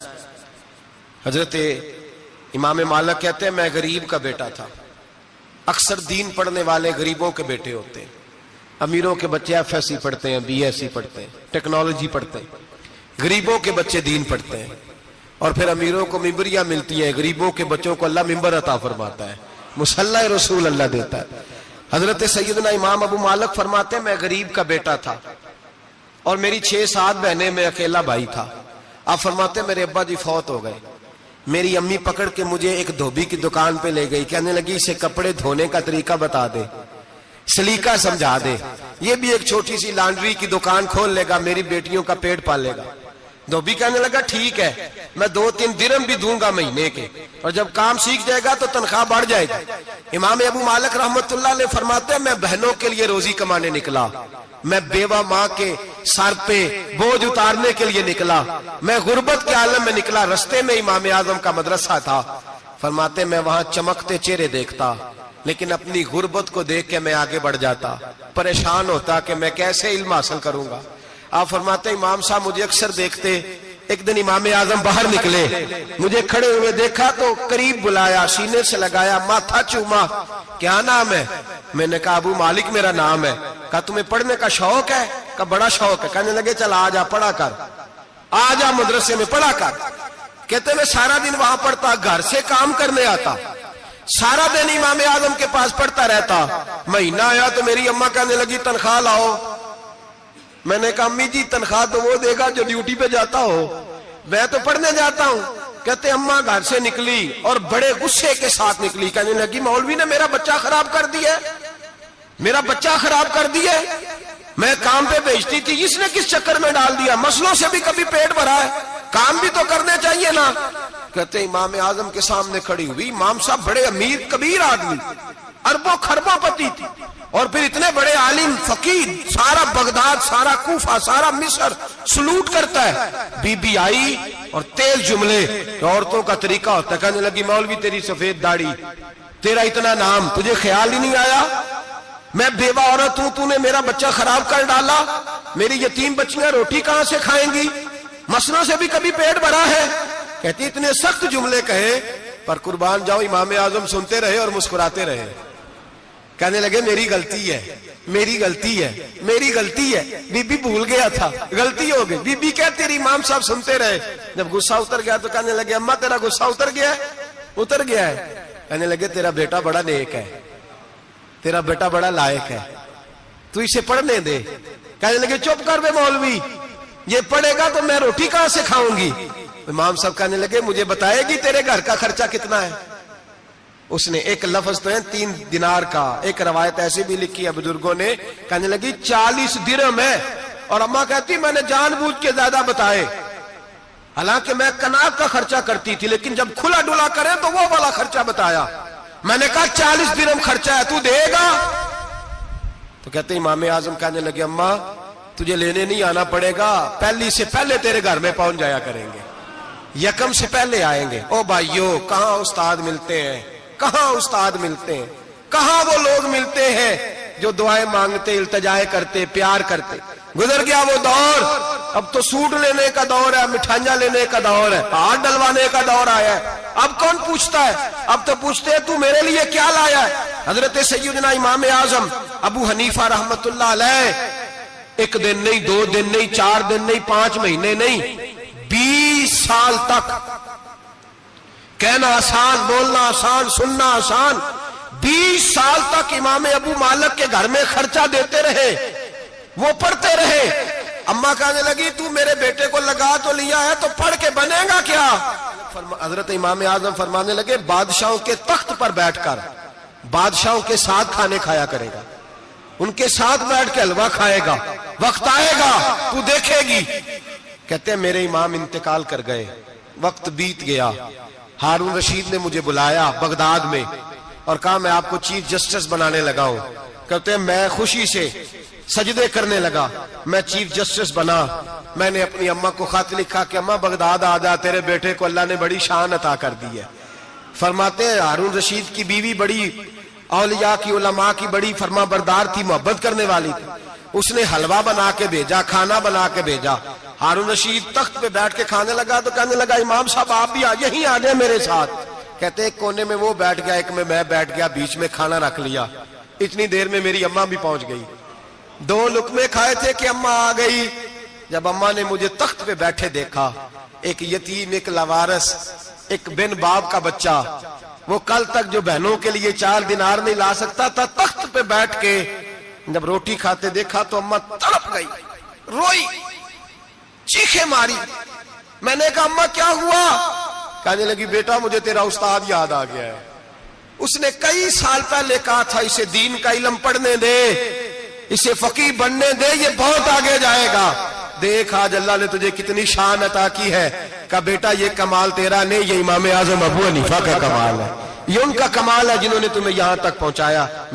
हजरत इमाम मालिक कहते हैं मैं गरीब का बेटा था। अक्सर दीन पढ़ने वाले गरीबों के बेटे होते हैं। अमीरों के बच्चे एफएससी पढ़ते हैं, बीएससी पढ़ते हैं, टेक्नोलॉजी पढ़ते हैं। गरीबों के बच्चे दीन पढ़ते हैं और फिर अमीरों को मिंबरियां मिलती हैं। गरीबों के बच्चों को अल्लाह मिंबर अता फरमाता है, मुसल्ला रसूल अल्लाह देता है। हजरत सैयदना इमाम अबू मालिक फरमाते हैं मैं गरीब का बेटा था और मेरी 6-7 बहनें, मैं अकेला भाई था। आप फरमाते मेरे अब्बा जी फौत हो गए। मेरी अम्मी पकड़ के मुझे एक धोबी की दुकान पे ले गई, कहने लगी इसे कपड़े धोने का तरीका बता दे, सलीका समझा दे, ये भी एक छोटी सी लॉन्ड्री की दुकान खोल लेगा, मेरी बेटियों का पेट पालेगा। धोबी कहने लगा ठीक है, मैं 2-3 दिरहम भी दूंगा महीने के, और जब काम सीख जाएगा तो तनख्वाह बढ़ जाएगी। इमाम अबू मालिक रहमतुल्लाह अलैह फरमाते हैं मैं बहनों के लिए रोजी कमाने निकला, मैं बेवा माँ के सर पे बोझ उतारने के लिए निकला, मैं गुर्बत के आलम में निकला। रस्ते में इमाम आजम का मदरसा था। फरमाते मैं वहां चमकते चेहरे देखता, लेकिन अपनी गुर्बत को देख के मैं आगे बढ़ जाता, परेशान होता कि मैं कैसे इल्म हासिल करूंगा। आप फरमाते इमाम साहब मुझे अक्सर देखते। एक दिन इमाम आजम बाहर निकले, मुझे खड़े हुए देखा तो करीब बुलाया, सीने से लगाया, माथा चूमा, क्या नाम है? मैंने कहा अबू मालिक मेरा नाम है। कहा तुम्हें पढ़ने का शौक है? कहा बड़ा शौक है। कहने लगे चल आ जा पढ़ा कर, आ जा मदरसे में पढ़ा कर। कहते मैं सारा दिन वहां पढ़ता, घर से काम करने आता, सारा दिन इमाम आजम के पास पढ़ता रहता। महीना आया तो मेरी अम्मा कहने लगी तनख्वाह लाओ। मैंने कहा अम्मी जी तनख्वाह तो वो देगा जो ड्यूटी पे जाता हो, मैं तो पढ़ने जाता हूँ। कहते अम्मा घर से निकली और बड़े गुस्से के साथ निकली, कहने लगी मौलवी ने मेरा बच्चा खराब कर दिया, मेरा बच्चा खराब कर दिया, मैं काम पे भेजती थी, इसने किस चक्कर में डाल दिया, मसलों से भी कभी पेट भरा है, काम भी तो करने चाहिए ना। कहते इमाम आजम के सामने खड़ी हुई। इमाम साहब बड़े अमीर कबीर आदमी, अरबों खरबों पति थी, और फिर इतने बड़े आलिम फकीर, सारा बगदाद, सारा कूफा, सारा मिस्र सलूट करता है। बीबी आई और तेज जुमले, औरतों का तरीका होता है। कहने लगी मौलवी तेरी सफेद दाढ़ी, तेरा इतना नाम, तुझे ख्याल ही नहीं आया? मैं बेवा औरत हूं, तूने मेरा बच्चा खराब कर डाला, मेरी यतीम बच्चियां रोटी कहां से खाएंगी, मसलों से भी कभी पेट भरा है। कहती इतने सख्त जुमले कहे, पर कुर्बान जाओ इमाम आजम सुनते रहे और मुस्कुराते रहे। कहने लगे मेरी गलती है, मेरी गलती है, मेरी गलती है, बीबी भूल गया था, गलती हो गई। बीबी कहती रही, इमाम साहब सुनते रहे। जब गुस्सा उतर गया तो कहने लगे अम्मा तेरा गुस्सा उतर गया है? उतर गया है। कहने लगे तेरा बेटा बड़ा नेक है, तेरा बेटा बड़ा लायक है, तू इसे पढ़ने दे। कहने लगे चुप कर बे मौलवी, ये पढ़ेगा तो मैं रोटी कहां से खाऊंगी। इमाम साहब कहने लगे मुझे बताएगी तेरे घर का खर्चा कितना है? उसने एक लफ्ज तो है 3 दिनार का, एक रवायत ऐसी भी लिखी है बुजुर्गों ने, कहने लगी 40 दिरहम है। और अम्मा कहती मैंने जानबूझ के ज्यादा बताए, हालांकि मैं कनाक का खर्चा करती थी, लेकिन जब खुला डुला करे तो वो वाला खर्चा बताया। मैंने कहा 40 दिरहम खर्चा है, तू देगा? तो कहते इमाम आजम कहने लगे अम्मा तुझे लेने नहीं आना पड़ेगा, पहली से पहले तेरे घर में पहुंच जाया करेंगे, यकम से पहले आएंगे। ओ भाइयों कहाँ उस्ताद मिलते हैं, कहाँ उस्ताद मिलते हैं, कहाँ वो लोग मिलते हैं जो दुआएं मांगते, इल्तिजाएं करते, प्यार करते। गुजर गया वो दौर, अब तो सूट लेने का दौर है, मिठाइयां लेने का दौर है, हाथ डलवाने का दौर आया है। अब कौन पूछता है? अब तो पूछते हैं तू मेरे लिए क्या लाया है। हजरत सैयदना इमाम आजम अबू हनीफा रहमतुल्लाह अलैह 1 दिन नहीं, 2 दिन नहीं, 4 दिन नहीं, 5 महीने नहीं, 20 साल तक, कहना आसान, बोलना आसान, सुनना आसान, 20 साल तक इमाम अबू मालिक के घर में खर्चा देते रहे, वो पढ़ते रहे। अम्मा कहने लगी तू मेरे बेटे को लगा तो लिया है तो पढ़ के बनेगा क्या? हजरत इमाम आजम फरमाने लगे बादशाहों के तख्त पर बैठकर बादशाहों के साथ खाने खाया करेगा, उनके साथ बैठ के हलवा खाएगा, वक्त आएगा तू देखेगी। कहते हैं मेरे इमाम इंतकाल कर गए, वक्त बीत गया। हारून रशीद ने मुझे बुलाया बगदाद में और कहा मैं आपको चीफ जस्टिस बनाने लगा हूं। कहते हैं मैं खुशी से सजदे करने लगा, मैं चीफ जस्टिस बना। मैंने अपनी अम्मा को खत लिखा कि अम्मा बगदाद आ जा, तेरे बेटे को अल्लाह ने बड़ी शान अता कर दी है। फरमाते हैं हारून रशीद की बीवी बड़ी औलिया की, उलमा की बड़ी फरमा बरदार थी, मोहब्बत करने वाली थी। उसने हलवा बना के भेजा, खाना बना के भेजा। हारून रशीद तख्त पे बैठ के खाने लगा तो कहने लगा इमाम साहब आप भी यहीं आ जाए मेरे साथ। कहते एक कोने में वो बैठ गया, एक में मैं बैठ गया, बीच में खाना रख लिया। इतनी देर में मेरी अम्मा भी पहुंच गई। 2 लुकमे खाए थे कि अम्मा आ गई। जब अम्मा ने मुझे तख्त पे बैठे देखा, एक यतीम, एक लवारस, एक बिन बाप का बच्चा, वो कल तक जो बहनों के लिए 4 दिनार नहीं ला सकता था, तख्त पे बैठ के जब रोटी खाते देखा तो अम्मा तड़प गई, रोई, चीखें मारी। मैंने कहा अम्मा क्या हुआ? कहने लगी बेटा मुझे तेरा उस्ताद याद आ गया है। उसने कई साल पहले कहा था इसे दीन का इल्म पढ़ने दे, इसे फकीह बनने दे, ये बहुत आगे जाएगा। देख आज अल्लाह ने तुझे कितनी शान अता की है। कहा बेटा ये कमाल तेरा नहीं, ये इमाम आजम अबू हनीफा का कमाल है, ये उनका कमाल है जिन्होंने तुम्हें यहां तक पहुंचाया।